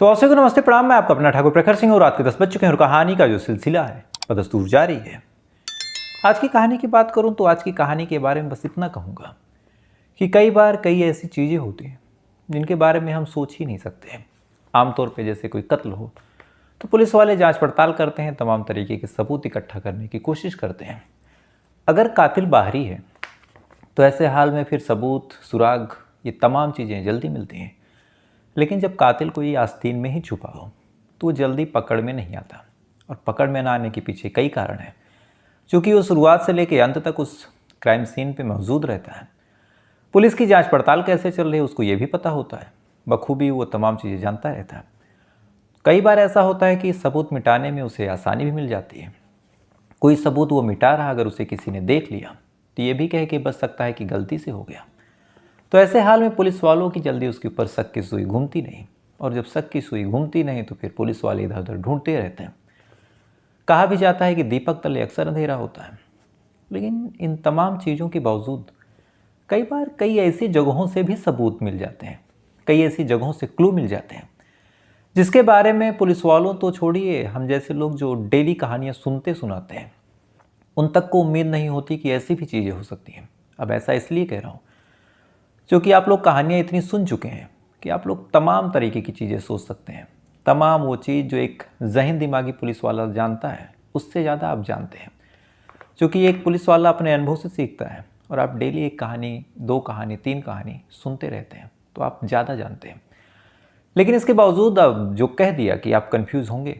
तो अवसर को नमस्ते प्रणाम। मैं आपका अपना ठाकुर प्रखर सिंह और रात के 10 बज चुके हैं और कहानी का जो सिलसिला है बदस्तूर जारी है। आज की कहानी की बात करूं तो आज की कहानी के बारे में बस इतना कहूंगा कि कई बार कई ऐसी चीज़ें होती हैं जिनके बारे में हम सोच ही नहीं सकते। आमतौर पे जैसे कोई कत्ल हो तो पुलिस वाले जांच पड़ताल करते हैं, तमाम तरीके के सबूत इकट्ठा करने की कोशिश करते हैं। अगर कातिल बाहरी है तो ऐसे हाल में फिर सबूत, सुराग, ये तमाम चीज़ें जल्दी मिलती हैं। लेकिन जब कातिल कोई आस्तीन में ही छुपा हो तो वो जल्दी पकड़ में नहीं आता, और पकड़ में ना आने के पीछे कई कारण हैं। क्योंकि वो शुरुआत से लेकर अंत तक उस क्राइम सीन पे मौजूद रहता है। पुलिस की जांच पड़ताल कैसे चल रही है उसको ये भी पता होता है, बखूबी वो तमाम चीज़ें जानता रहता है। कई बार ऐसा होता है कि सबूत मिटाने में उसे आसानी भी मिल जाती है। कोई सबूत वो मिटा रहा, अगर उसे किसी ने देख लिया तो ये भी कह के बच सकता है कि गलती से हो गया। तो ऐसे हाल में पुलिस वालों की जल्दी उसके ऊपर शक की सुई घूमती नहीं, और जब शक की सुई घूमती नहीं तो फिर पुलिस वाले इधर उधर ढूंढते रहते हैं। कहा भी जाता है कि दीपक तले अक्सर अंधेरा होता है। लेकिन इन तमाम चीज़ों के बावजूद कई बार कई ऐसी जगहों से भी सबूत मिल जाते हैं, कई ऐसी जगहों से क्लू मिल जाते हैं जिसके बारे में पुलिस वालों तो छोड़िए, हम जैसे लोग जो डेली कहानियाँ सुनते सुनाते हैं उन तक को उम्मीद नहीं होती कि ऐसी भी चीज़ें हो सकती हैं। अब ऐसा इसलिए कह रहा हूँ क्योंकि आप लोग कहानियाँ इतनी सुन चुके हैं कि आप लोग तमाम तरीके की चीज़ें सोच सकते हैं। तमाम वो चीज़ जो एक ज़हन दिमागी पुलिस वाला जानता है उससे ज़्यादा आप जानते हैं, क्योंकि एक पुलिस वाला अपने अनुभव से सीखता है और आप डेली एक कहानी, दो कहानी, तीन कहानी सुनते रहते हैं तो आप ज़्यादा जानते हैं। लेकिन इसके बावजूद अब जो कह दिया कि आप कंफ्यूज होंगे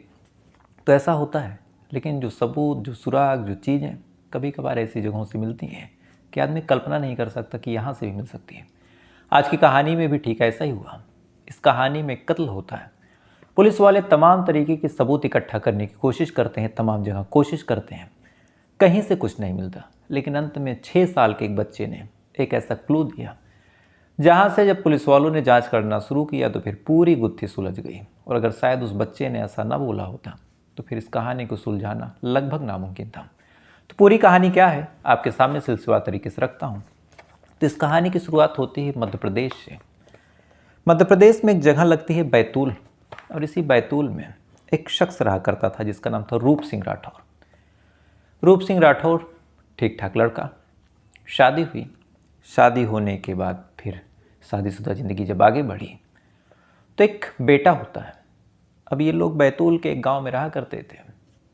तो ऐसा होता है। लेकिन जो सबूत, जो सुराग, जो चीज़ें कभी कभार ऐसी जगहों से मिलती हैं कि आदमी कल्पना नहीं कर सकता कि यहाँ से भी मिल सकती है। आज की कहानी में भी ठीक ऐसा ही हुआ। इस कहानी में कत्ल होता है। पुलिस वाले तमाम तरीके के सबूत इकट्ठा करने की कोशिश करते हैं, तमाम जगह कोशिश करते हैं, कहीं से कुछ नहीं मिलता। लेकिन अंत में 6 साल के एक बच्चे ने एक ऐसा क्लू दिया जहाँ से जब पुलिस वालों ने जांच करना शुरू किया तो फिर पूरी गुत्थी सुलझ गई। और अगर शायद उस बच्चे ने ऐसा न बोला होता तो फिर इस कहानी को सुलझाना लगभग नामुमकिन था। तो पूरी कहानी क्या है आपके सामने सिलसिलेवार तरीके से रखता हूँ। तो इस कहानी की शुरुआत होती है मध्य प्रदेश से। मध्य प्रदेश में एक जगह लगती है बैतूल, और इसी बैतूल में एक शख्स रहा करता था जिसका नाम था रूप सिंह राठौर। रूप सिंह राठौर ठीक ठाक लड़का, शादी हुई। शादी होने के बाद फिर शादीशुदा ज़िंदगी जब आगे बढ़ी तो एक बेटा होता है। अब ये लोग बैतूल के एक गांव में रहा करते थे।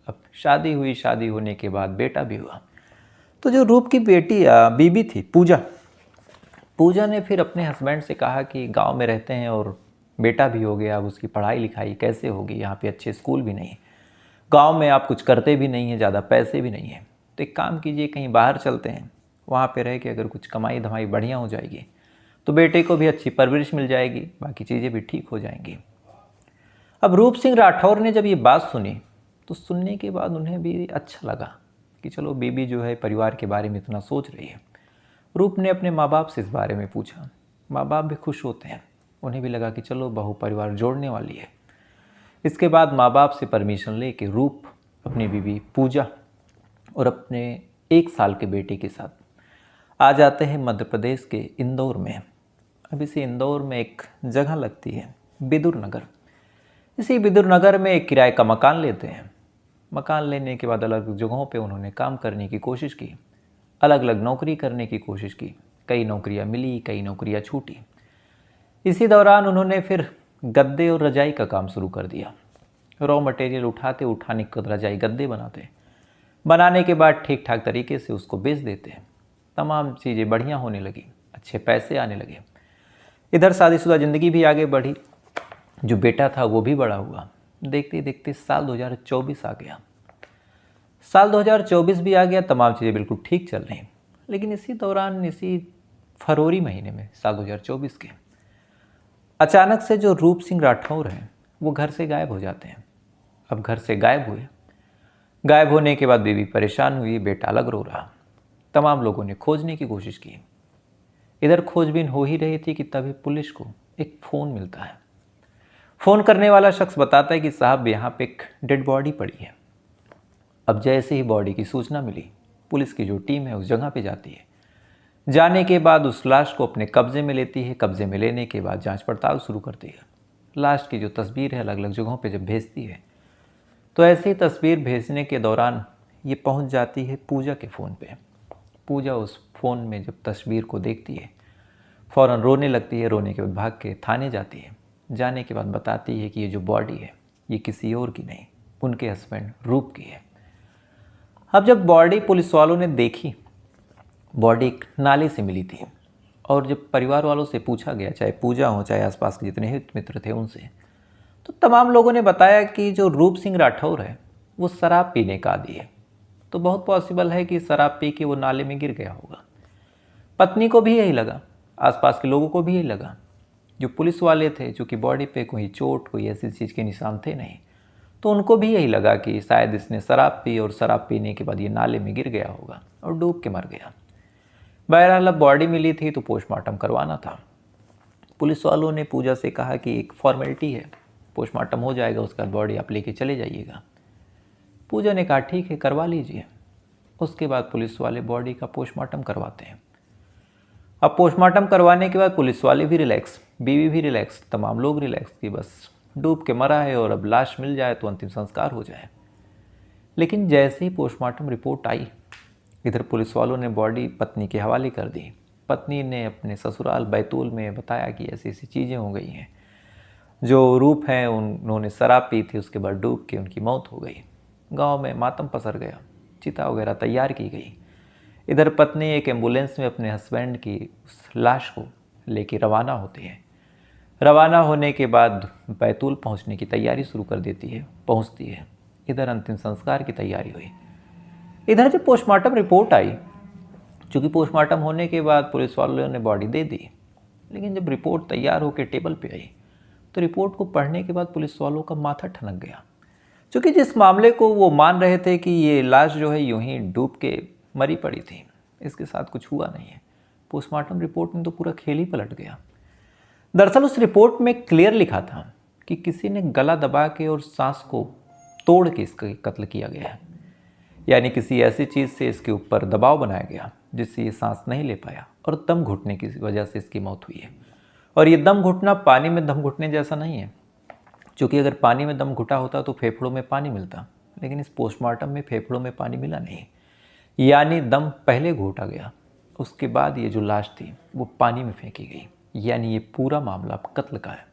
अब शादी हुई, शादी होने के बाद बेटा भी हुआ। तो जो रूप की बेटी बीबी थी पूजा ने फिर अपने हस्बैंड से कहा कि गांव में रहते हैं और बेटा भी हो गया, अब उसकी पढ़ाई लिखाई कैसे होगी, यहाँ पे अच्छे स्कूल भी नहीं, गांव में आप कुछ करते भी नहीं हैं, ज़्यादा पैसे भी नहीं हैं, तो एक काम कीजिए कहीं बाहर चलते हैं, वहाँ पे रह के अगर कुछ कमाई धमाई बढ़िया हो जाएगी तो बेटे को भी अच्छी परवरिश मिल जाएगी, बाकी चीज़ें भी ठीक हो जाएंगी। अब रूप सिंह राठौर ने जब ये बात सुनी तो सुनने के बाद उन्हें भी अच्छा लगा कि चलो बीबी जो है परिवार के बारे में इतना सोच रही है। रूप ने अपने माँ बाप से इस बारे में पूछा। माँ बाप भी खुश होते हैं, उन्हें भी लगा कि चलो बहू परिवार जोड़ने वाली है। इसके बाद माँ बाप से परमिशन लेके रूप अपनी बीवी पूजा और अपने 1 साल के बेटे के साथ आ जाते हैं मध्य प्रदेश के इंदौर में। अब इसी इंदौर में एक जगह लगती है बिदुर नगर। इसी बिदुर नगर में एक किराए का मकान लेते हैं। मकान लेने के बाद अलग जगहों पे उन्होंने काम करने की कोशिश की, अलग अलग नौकरी करने की कोशिश की। कई नौकरियां मिली, कई नौकरियां छूटी। इसी दौरान उन्होंने फिर गद्दे और रजाई का काम शुरू कर दिया। रॉ मटेरियल उठाते, उठाने के बाद रजाई गद्दे बनाते, बनाने के बाद ठीक ठाक तरीके से उसको बेच देते। तमाम चीज़ें बढ़िया होने लगी, अच्छे पैसे आने लगे। इधर शादीशुदा ज़िंदगी भी आगे बढ़ी, जो बेटा था वो भी बड़ा हुआ। देखते देखते साल 2024 आ गया। साल 2024 भी आ गया, तमाम चीज़ें बिल्कुल ठीक चल रही। लेकिन इसी दौरान, इसी फरवरी महीने में साल 2024 के, अचानक से जो रूप सिंह राठौर हैं वो घर से गायब हो जाते हैं। अब घर से गायब हुए, गायब होने के बाद बीवी परेशान हुई, बेटा अलग रो रहा। तमाम लोगों ने खोजने की कोशिश की। इधर खोजबीन हो ही रही थी कि तभी पुलिस को एक फ़ोन मिलता है। फ़ोन करने वाला शख्स बताता है कि साहब यहाँ पे एक डेड बॉडी पड़ी है। अब जैसे ही बॉडी की सूचना मिली, पुलिस की जो टीम है उस जगह पे जाती है। जाने के बाद उस लाश को अपने कब्जे में लेती है। कब्जे में लेने के बाद जांच पड़ताल शुरू करती है। लाश की जो तस्वीर है अलग अलग जगहों पे जब भेजती है, तो ऐसी तस्वीर भेजने के दौरान ये पहुंच जाती है पूजा के फ़ोन पे। पूजा उस फ़ोन में जब तस्वीर को देखती है फ़ौरन रोने लगती है। रोने के बाद भाग के थाने जाती है। जाने के बाद बताती है कि ये जो बॉडी है ये किसी और की नहीं, उनके हस्बैंड रूप की है। अब जब बॉडी पुलिस वालों ने देखी, बॉडी एक नाले से मिली थी, और जब परिवार वालों से पूछा गया, चाहे पूजा हो चाहे आसपास के जितने हित मित्र थे उनसे, तो तमाम लोगों ने बताया कि जो रूप सिंह राठौर है वो शराब पीने का आदी है। तो बहुत पॉसिबल है कि शराब पी के वो नाले में गिर गया होगा। पत्नी को भी यही लगा, आसपास के लोगों को भी यही लगा। जो पुलिस वाले थे, चूँकि बॉडी पे कोई चोट कोई ऐसी चीज़ के निशान थे नहीं, तो उनको भी यही लगा कि शायद इसने शराब पी और शराब पीने के बाद ये नाले में गिर गया होगा और डूब के मर गया। बहरहाल अब बॉडी मिली थी तो पोस्टमार्टम करवाना था। पुलिस वालों ने पूजा से कहा कि एक फॉर्मेलिटी है, पोस्टमार्टम हो जाएगा, उसके बाद बॉडी आप लेके चले जाइएगा। पूजा ने कहा ठीक है, करवा लीजिए। उसके बाद पुलिस वाले बॉडी का पोस्टमार्टम करवाते हैं। अब पोस्टमार्टम करवाने के बाद पुलिस वाले भी रिलैक्स, बीवी भी रिलैक्स, तमाम लोग रिलैक्स कि बस डूब के मरा है और अब लाश मिल जाए तो अंतिम संस्कार हो जाए। लेकिन जैसे ही पोस्टमार्टम रिपोर्ट आई, इधर पुलिस वालों ने बॉडी पत्नी के हवाले कर दी। पत्नी ने अपने ससुराल बैतूल में बताया कि ऐसी ऐसी चीज़ें हो गई हैं, जो रूप हैं उन्होंने शराब पी थी, उसके बाद डूब के उनकी मौत हो गई। गांव में मातम पसर गया, चिता वगैरह तैयार की गई। इधर पत्नी एक एम्बुलेंस में अपने हस्बैंड की उस लाश को लेके रवाना होती है। रवाना होने के बाद बैतूल पहुंचने की तैयारी शुरू कर देती है, पहुंचती है। इधर अंतिम संस्कार की तैयारी हुई। इधर जब पोस्टमार्टम रिपोर्ट आई, चूँकि पोस्टमार्टम होने के बाद पुलिस वालों ने बॉडी दे दी, लेकिन जब रिपोर्ट तैयार होकर टेबल पे आई तो रिपोर्ट को पढ़ने के बाद पुलिस वालों का माथा ठनक गया। चूँकि जिस मामले को वो मान रहे थे कि ये लाश जो है यूं ही डूब के मरी पड़ी थी, इसके साथ कुछ हुआ नहीं है, पोस्टमार्टम रिपोर्ट में तो पूरा खेल ही पलट गया। दरअसल उस रिपोर्ट में क्लियर लिखा था कि किसी ने गला दबा के और सांस को तोड़ के इसका कत्ल किया गया है। यानी किसी ऐसी चीज़ से इसके ऊपर दबाव बनाया गया जिससे ये सांस नहीं ले पाया और दम घुटने की वजह से इसकी मौत हुई है। और ये दम घुटना पानी में दम घुटने जैसा नहीं है, क्योंकि अगर पानी में दम घुटा होता तो फेफड़ों में पानी मिलता, लेकिन इस पोस्टमार्टम में फेफड़ों में पानी मिला नहीं, यानी दम पहले घोटा गया, उसके बाद ये जो लाश थी वो पानी में फेंकी गई। यानी ये पूरा मामला अब कत्ल का है।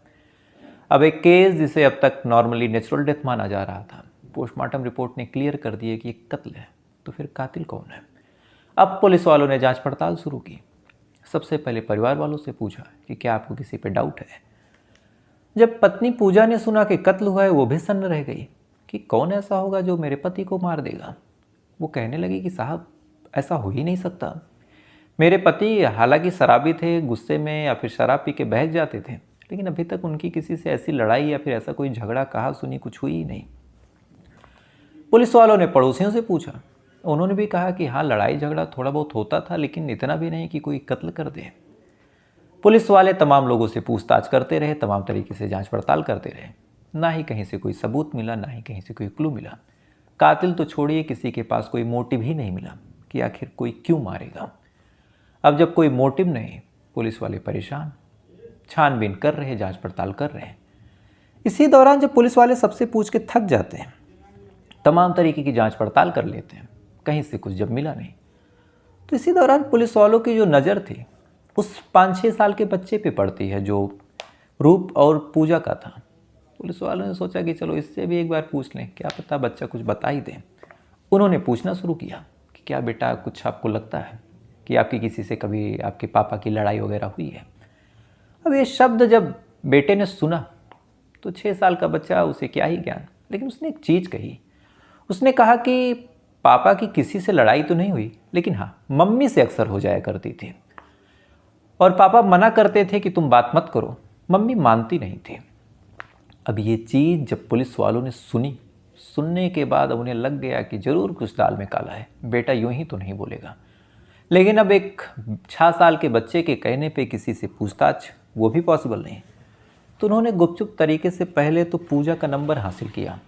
अब एक केस जिसे अब तक नॉर्मली नेचुरल डेथ माना जा रहा था, पोस्टमार्टम रिपोर्ट ने क्लियर कर दिया कि ये कत्ल है, तो फिर कातिल कौन है? अब पुलिस वालों ने जांच पड़ताल शुरू की। सबसे पहले परिवार वालों से पूछा कि क्या आपको किसी पे डाउट है। जब पत्नी पूजा ने सुना कि कत्ल हुआ है, वो भी सन्न रह गई कि कौन ऐसा होगा जो मेरे पति को मार देगा। वो कहने लगी कि साहब ऐसा हो ही नहीं सकता, मेरे पति हालांकि शराबी थे, गुस्से में या फिर शराब पी के बहक जाते थे, लेकिन अभी तक उनकी किसी से ऐसी लड़ाई या फिर ऐसा कोई झगड़ा कहा सुनी कुछ हुई ही नहीं। पुलिस वालों ने पड़ोसियों से पूछा, उन्होंने भी कहा कि हाँ लड़ाई झगड़ा थोड़ा बहुत होता था, लेकिन इतना भी नहीं कि कोई कत्ल कर दे। पुलिस वाले तमाम लोगों से पूछताछ करते रहे, तमाम तरीके से जांच पड़ताल करते रहे, ना ही कहीं से कोई सबूत मिला, ना ही कहीं से कोई क्लू मिला। कातिल तो छोड़िए, किसी के पास कोई मोटिव ही नहीं मिला कि आखिर कोई क्यों मारेगा। अब जब कोई मोटिव नहीं, पुलिस वाले परेशान, छानबीन कर रहे, जांच पड़ताल कर रहे हैं। इसी दौरान जब पुलिस वाले सबसे पूछ के थक जाते हैं, तमाम तरीके की जांच पड़ताल कर लेते हैं, कहीं से कुछ जब मिला नहीं, तो इसी दौरान पुलिस वालों की जो नज़र थी उस 5-6 साल के बच्चे पे पड़ती है जो रूप और पूजा का था। पुलिस वालों ने सोचा कि चलो इससे भी एक बार पूछ लें, क्या पता बच्चा कुछ बता ही दे। उन्होंने पूछना शुरू किया कि क्या बेटा कुछ आपको लगता है कि आपकी किसी से कभी आपके पापा की लड़ाई वगैरह हुई है। अब ये शब्द जब बेटे ने सुना तो 6 साल का बच्चा, उसे क्या ही ज्ञान, लेकिन उसने एक चीज़ कही। उसने कहा कि पापा की किसी से लड़ाई तो नहीं हुई, लेकिन हाँ मम्मी से अक्सर हो जाया करती थी, और पापा मना करते थे कि तुम बात मत करो, मम्मी मानती नहीं थी। अब ये चीज़ जब पुलिस वालों ने सुनी, सुनने के बाद उन्हें लग गया कि ज़रूर कुछ दाल में काला है, बेटा यूं ही तो नहीं बोलेगा। लेकिन अब एक 6 साल के बच्चे के कहने पे किसी से पूछताछ, वो भी पॉसिबल नहीं। तो उन्होंने गुपचुप तरीके से पहले तो पूजा का नंबर हासिल किया,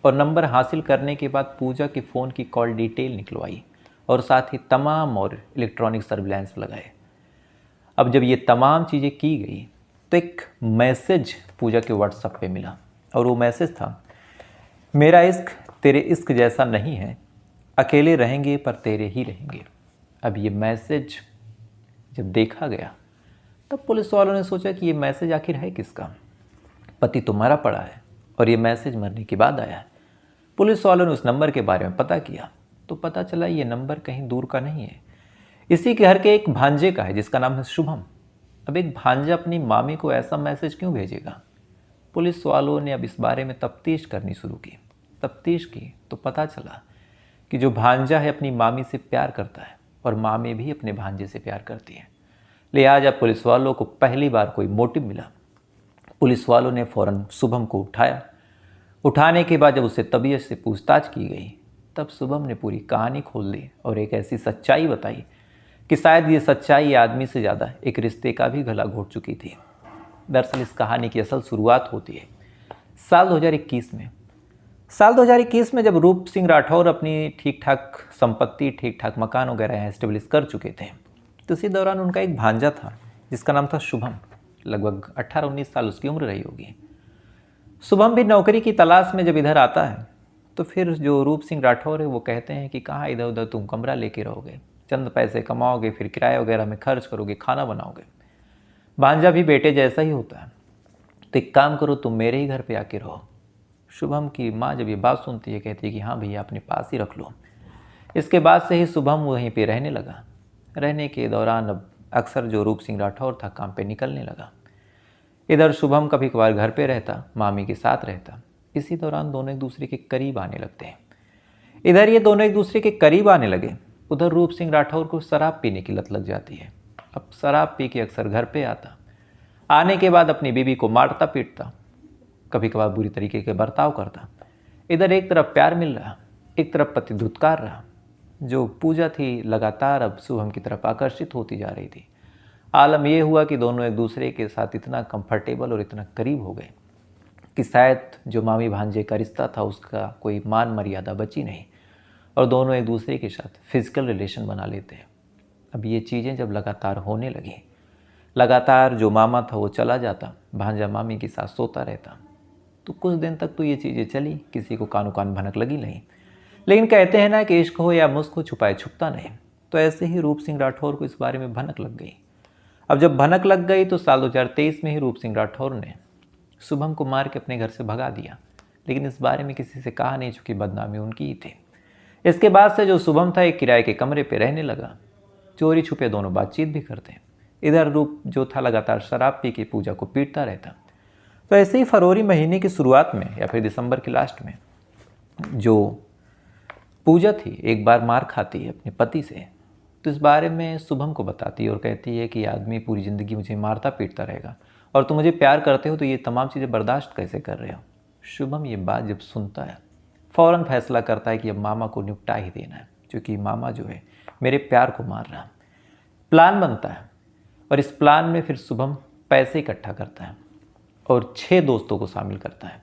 और नंबर हासिल करने के बाद पूजा के फ़ोन की कॉल डिटेल निकलवाई, और साथ ही तमाम और इलेक्ट्रॉनिक सर्विलांस लगाए। अब जब ये तमाम चीज़ें की गई तो एक मैसेज पूजा के व्हाट्सएप पे मिला और वो मैसेज था, मेरा इश्क तेरे इश्क जैसा नहीं है, अकेले रहेंगे पर तेरे ही रहेंगे। अब ये मैसेज जब देखा गया तब पुलिस वालों ने सोचा कि ये मैसेज आखिर है किसका। पति तो मरा पड़ा है और ये मैसेज मरने के बाद आया है। पुलिस वालों ने उस नंबर के बारे में पता किया तो पता चला ये नंबर कहीं दूर का नहीं है, इसी के घर के एक भांजे का है जिसका नाम है शुभम। अब एक भांजा अपनी मामी को ऐसा मैसेज क्यों भेजेगा? पुलिस वालों ने अब इस बारे में तफ्तीश करनी शुरू की। तफ्तीश की तो पता चला कि जो भांजा है अपनी मामी से प्यार करता है और मामी भी अपने भांजे से प्यार करती है। लिहाजा पुलिस वालों को पहली बार कोई मोटिव मिला। पुलिस वालों ने फ़ौरन शुभम को उठाया। उठाने के बाद जब उससे तबीयत से पूछताछ की गई तब शुभम ने पूरी कहानी खोल दी और एक ऐसी सच्चाई बताई कि शायद ये सच्चाई आदमी से ज़्यादा एक रिश्ते का भी गला घोट चुकी थी। दरअसल इस कहानी की असल शुरुआत होती है साल 2021 में। साल 2021 में जब रूप सिंह राठौर अपनी ठीक ठाक संपत्ति, ठीक ठाक मकान वगैरह यहाँ एस्टेब्लिश कर चुके थे, तो इसी दौरान उनका एक भांजा था जिसका नाम था शुभम। लगभग 18-19 साल उसकी उम्र रही होगी। शुभम भी नौकरी की तलाश में जब इधर आता है तो फिर जो रूप सिंह राठौर है वो कहते हैं कि कहाँ इधर उधर तुम कमरा लेके रहोगे, चंद पैसे कमाओगे, फिर किराया वगैरह में खर्च करोगे, खाना बनाओगे। भांजा भी बेटे जैसा ही होता है, तो एक काम करो तुम मेरे ही घर पे आके रहो। शुभम की माँ जब ये बात सुनती है कहती है कि हाँ भैया अपने पास ही रख लो। इसके बाद से ही शुभम वहीं पे रहने लगा। रहने के दौरान अब अक्सर जो रूप सिंह राठौर था काम पे निकलने लगा। इधर शुभम कभी कभार घर पे रहता, मामी के साथ रहता। इसी दौरान दोनों एक दूसरे के करीब आने लगते हैं। इधर ये दोनों एक दूसरे के करीब आने लगे, उधर रूप सिंह राठौर को शराब पीने की लत लग जाती है। अब शराब पी के अक्सर घर पे आता, आने के बाद अपनी बीवी को मारता पीटता, कभी कभार बुरी तरीके के बर्ताव करता। इधर एक तरफ प्यार मिल रहा, एक तरफ पति धुतकार रहा। जो पूजा थी लगातार अब शुभम की तरफ आकर्षित होती जा रही थी। आलम यह हुआ कि दोनों एक दूसरे के साथ इतना कंफर्टेबल और इतना करीब हो गए कि शायद जो मामी भांजे का रिश्ता था उसका कोई मान मर्यादा बची नहीं और दोनों एक दूसरे के साथ फिजिकल रिलेशन बना लेते हैं। अब ये चीज़ें जब लगातार होने लगी, लगातार जो मामा था वो चला जाता, भांजा मामी के साथ सोता रहता, तो कुछ दिन तक तो ये चीज़ें चली, किसी को कानों कान भनक लगी नहीं। लेकिन कहते हैं ना कि इश्क हो या मुस्क हो छुपाए छुपता नहीं, तो ऐसे ही रूप सिंह राठौर को इस बारे में भनक लग गई। अब जब भनक लग गई तो साल 2023 में ही रूप सिंह राठौर ने शुभम को मार के अपने घर से भगा दिया। लेकिन इस बारे में किसी से कहा नहीं, चूँकि बदनामी उनकी ही थी। इसके बाद से जो शुभम था एक किराए के कमरे पे रहने लगा। चोरी छुपे दोनों बातचीत भी करते। इधर रूप जो था लगातार शराब पी के पूजा को पीटता रहता। तो ऐसे ही फरवरी महीने की शुरुआत में या फिर दिसंबर के लास्ट में जो पूजा थी एक बार मार खाती है अपने पति से, तो इस बारे में शुभम को बताती है और कहती है कि ये आदमी पूरी ज़िंदगी मुझे मारता पीटता रहेगा और तुम मुझे प्यार करते हो तो ये तमाम चीज़ें बर्दाश्त कैसे कर रहे हो। शुभम ये बात जब सुनता है फ़ौरन फैसला करता है कि अब मामा को निपटा ही देना है, क्योंकि मामा जो है मेरे प्यार को मार रहा है। प्लान बनता है और इस प्लान में फिर शुभम पैसे इकट्ठा करता है और 6 दोस्तों को शामिल करता है।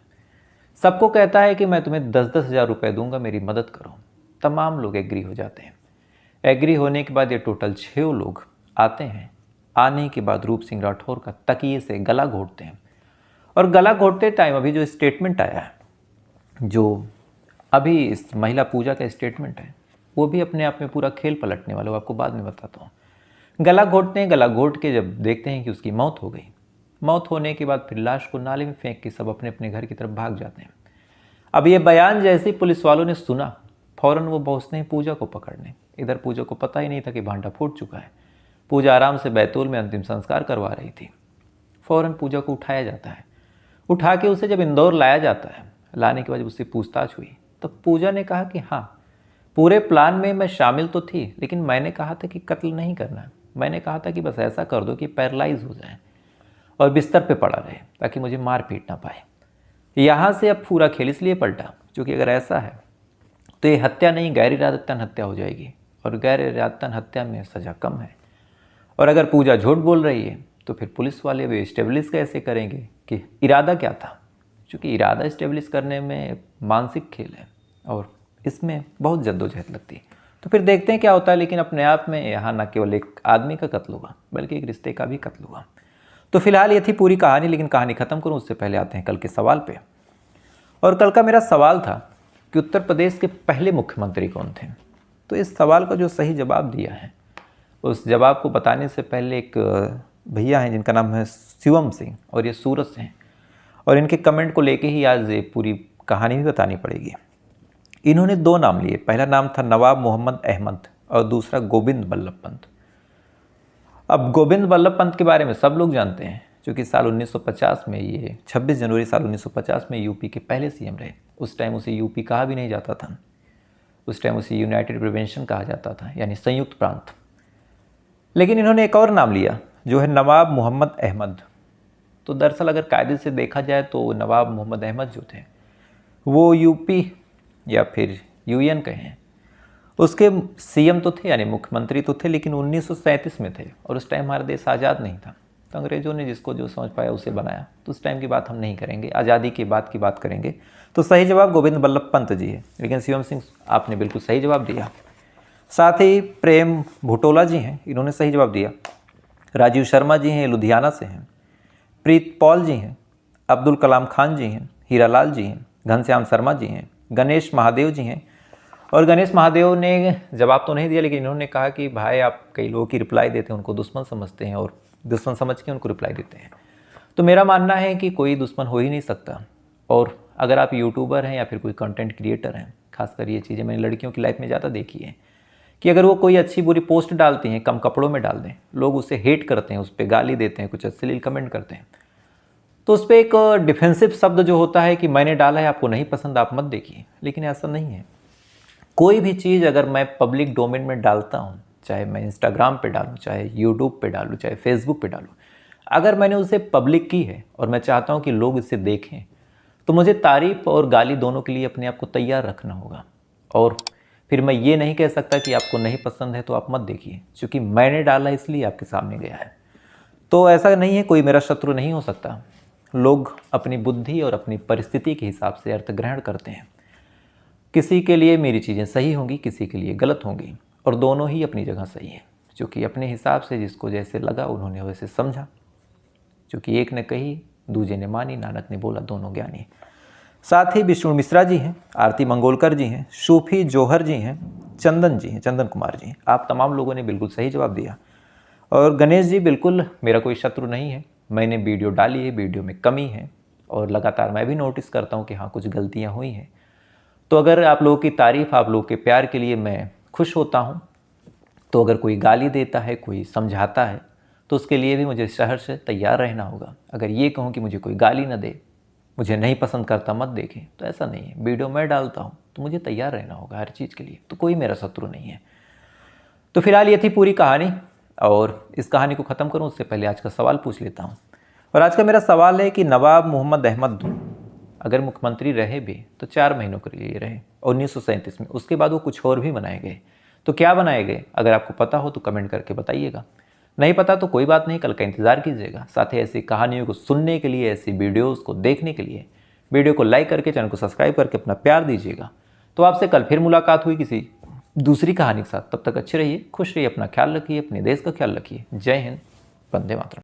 सबको कहता है कि मैं तुम्हें 10-10 हज़ार रुपये दूंगा, मेरी मदद करो। तमाम लोग एग्री हो जाते हैं। एग्री होने के बाद ये टोटल 6 लोग आते हैं। आने के बाद रूप सिंह राठौर का तकिए से गला घोटते हैं और गला घोटते टाइम अभी जो स्टेटमेंट आया है, जो अभी इस महिला पूजा का स्टेटमेंट है, वो भी अपने आप में पूरा खेल पलटने वाला, वो आपको बाद में बताता हूँ। गला घोटते हैं, गला घोट के जब देखते हैं कि उसकी मौत हो गई, मौत होने के बाद फिर लाश को नाले में फेंक के सब अपने अपने घर की तरफ भाग जाते हैं। अब ये बयान जैसे ही पुलिस वालों ने सुना, फ़ौरन वो पहुँचते हैं पूजा को पकड़ने। इधर पूजा को पता ही नहीं था कि भांडा फूट चुका है। पूजा आराम से बैतूल में अंतिम संस्कार करवा रही थी। फ़ौरन पूजा को उठाया जाता है। उठा के उसे जब इंदौर लाया जाता है, लाने के बाद जब उससे पूछताछ हुई तब पूजा ने कहा कि हाँ, पूरे प्लान में मैं शामिल तो थी, लेकिन मैंने कहा था कि कत्ल नहीं करना। मैंने कहा था कि बस ऐसा कर दो कि पैरालाइज हो जाए और बिस्तर पे पड़ा रहे ताकि मुझे मार पीट ना पाए। यहाँ से अब पूरा खेल इसलिए पलटा क्योंकि अगर ऐसा है तो ये हत्या नहीं, गैर इरादतन हत्या हो जाएगी और गैर इरादतन हत्या में सज़ा कम है। और अगर पूजा झूठ बोल रही है तो फिर पुलिस वाले वे इस्टेब्लिश कैसे करेंगे कि इरादा क्या था, क्योंकि इरादा इस्टेब्लिश करने में मानसिक खेल है और इसमें बहुत जद्दोजहद लगती है। तो फिर देखते हैं क्या होता है। लेकिन अपने आप में यहाँ न केवल एक आदमी का कत्ल हुआ बल्कि एक रिश्ते का भी कत्ल हुआ। तो फिलहाल ये थी पूरी कहानी, लेकिन कहानी ख़त्म करूँ उससे पहले आते हैं कल के सवाल पे। और कल का मेरा सवाल था कि उत्तर प्रदेश के पहले मुख्यमंत्री कौन थे। तो इस सवाल का जो सही जवाब दिया है, उस जवाब को बताने से पहले एक भैया हैं जिनका नाम है शिवम सिंह, और ये सूरत से हैं, और इनके कमेंट को लेके ही आज ये पूरी कहानी भी बतानी पड़ेगी। इन्होंने 2 नाम लिए, पहला नाम था नवाब मोहम्मद अहमद और दूसरा गोविंद बल्लभ पंत। अब गोविंद बल्लभ पंत के बारे में सब लोग जानते हैं, क्योंकि साल 1950 में ये 26 जनवरी साल 1950 में यूपी के पहले सीएम रहे। उस टाइम उसे यूपी कहा भी नहीं जाता था, उस टाइम उसे यूनाइटेड प्रोविंस कहा जाता था, यानी संयुक्त प्रांत। लेकिन इन्होंने एक और नाम लिया जो है नवाब मोहम्मद अहमद। तो दरअसल अगर कायदे से देखा जाए तो नवाब मोहम्मद अहमद जो थे वो यूपी या फिर यूएन कहें उसके सीएम तो थे, यानी मुख्यमंत्री तो थे, लेकिन 1937 में थे और उस टाइम हमारा देश आज़ाद नहीं था। तो अंग्रेज़ों ने जिसको जो समझ पाया उसे बनाया। तो उस टाइम की बात हम नहीं करेंगे, आज़ादी के बाद की बात करेंगे। तो सही जवाब गोविंद बल्लभ पंत जी है, लेकिन शिवम सिंह आपने बिल्कुल सही जवाब दिया। साथ ही प्रेम भुटोला जी हैं, इन्होंने सही जवाब दिया। राजीव शर्मा जी हैं, लुधियाना से हैं। प्रीत पॉल जी हैं, अब्दुल कलाम खान जी हैं, हीरालाल जी हैं, घनश्याम शर्मा जी हैं, गणेश महादेव जी हैं। और गणेश महादेव ने जवाब तो नहीं दिया, लेकिन इन्होंने कहा कि भाई आप कई लोगों की रिप्लाई देते हैं, उनको दुश्मन समझते हैं और दुश्मन समझ के उनको रिप्लाई देते हैं। तो मेरा मानना है कि कोई दुश्मन हो ही नहीं सकता। और अगर आप यूट्यूबर हैं या फिर कोई कंटेंट क्रिएटर हैं, खासकर ये चीज़ें मैंने लड़कियों की लाइफ में ज़्यादा देखी है कि अगर वो कोई अच्छी बुरी पोस्ट डालती हैं, कम कपड़ों में डाल दें, लोग उसे हेट करते हैं, उस पर गाली देते हैं, कुछ अश्लील कमेंट करते हैं, तो उस पर एक डिफेंसिव शब्द जो होता है कि मैंने डाला है, आपको नहीं पसंद, आप मत देखिए। लेकिन ऐसा नहीं है। कोई भी चीज़ अगर मैं पब्लिक डोमेन में डालता हूँ, चाहे मैं इंस्टाग्राम पे डालूँ, चाहे यूट्यूब पे डालूँ, चाहे फेसबुक पे डालूँ, अगर मैंने उसे पब्लिक की है और मैं चाहता हूँ कि लोग इसे देखें, तो मुझे तारीफ़ और गाली दोनों के लिए अपने आप को तैयार रखना होगा। और फिर मैं ये नहीं कह सकता कि आपको नहीं पसंद है तो आप मत देखिए, क्योंकि मैंने डाला इसलिए आपके सामने गया है। तो ऐसा नहीं है, कोई मेरा शत्रु नहीं हो सकता। लोग अपनी बुद्धि और अपनी परिस्थिति के हिसाब से अर्थ ग्रहण करते हैं। किसी के लिए मेरी चीज़ें सही होंगी, किसी के लिए गलत होंगी, और दोनों ही अपनी जगह सही है, क्योंकि अपने हिसाब से जिसको जैसे लगा उन्होंने वैसे समझा। क्योंकि एक ने कही दूजे ने मानी, नानक ने बोला दोनों ज्ञानी। साथ ही विष्णु मिश्रा जी हैं, आरती मंगोलकर जी हैं, सूफी जौहर जी हैं, चंदन जी हैं, चंदन कुमार जी हैं। आप तमाम लोगों ने बिल्कुल सही जवाब दिया। और गणेश जी, बिल्कुल मेरा कोई शत्रु नहीं है। मैंने वीडियो डाली है, वीडियो में कमी है, और लगातार मैं भी नोटिस करता हूँ कि हाँ कुछ गलतियाँ हुई हैं। तो अगर आप लोगों की तारीफ़, आप लोगों के प्यार के लिए मैं खुश होता हूँ। तो अगर कोई गाली देता है, कोई समझाता है, तो उसके लिए भी मुझे शहर से तैयार रहना होगा। अगर ये कहूँ कि मुझे कोई गाली न दे, मुझे नहीं पसंद करता मत देखें, तो ऐसा नहीं है। वीडियो मैं डालता हूँ तो मुझे तैयार रहना होगा हर चीज़ के लिए। तो कोई मेरा शत्रु नहीं है। तो फिलहाल ये थी पूरी कहानी, और इस कहानी को ख़त्म करूँ उससे पहले आज का सवाल पूछ लेता हूँ। और आज का मेरा सवाल है कि नवाब मोहम्मद अहमद अगर मुख्यमंत्री रहे भी तो 4 महीनों के लिए रहे 1937 में। उसके बाद वो कुछ और भी बनाए गए। तो क्या बनाए गए, अगर आपको पता हो तो कमेंट करके बताइएगा। नहीं पता तो कोई बात नहीं, कल का इंतज़ार कीजिएगा। साथ ही ऐसी कहानियों को सुनने के लिए, ऐसी वीडियोस को देखने के लिए वीडियो को लाइक करके, चैनल को सब्सक्राइब करके अपना प्यार दीजिएगा। तो आपसे कल फिर मुलाकात हुई किसी दूसरी कहानी के साथ। तब तक अच्छे रहिए, खुश रहिए, अपना ख्याल रखिए, अपने देश का ख्याल रखिए। जय हिंद, वंदे मातरम।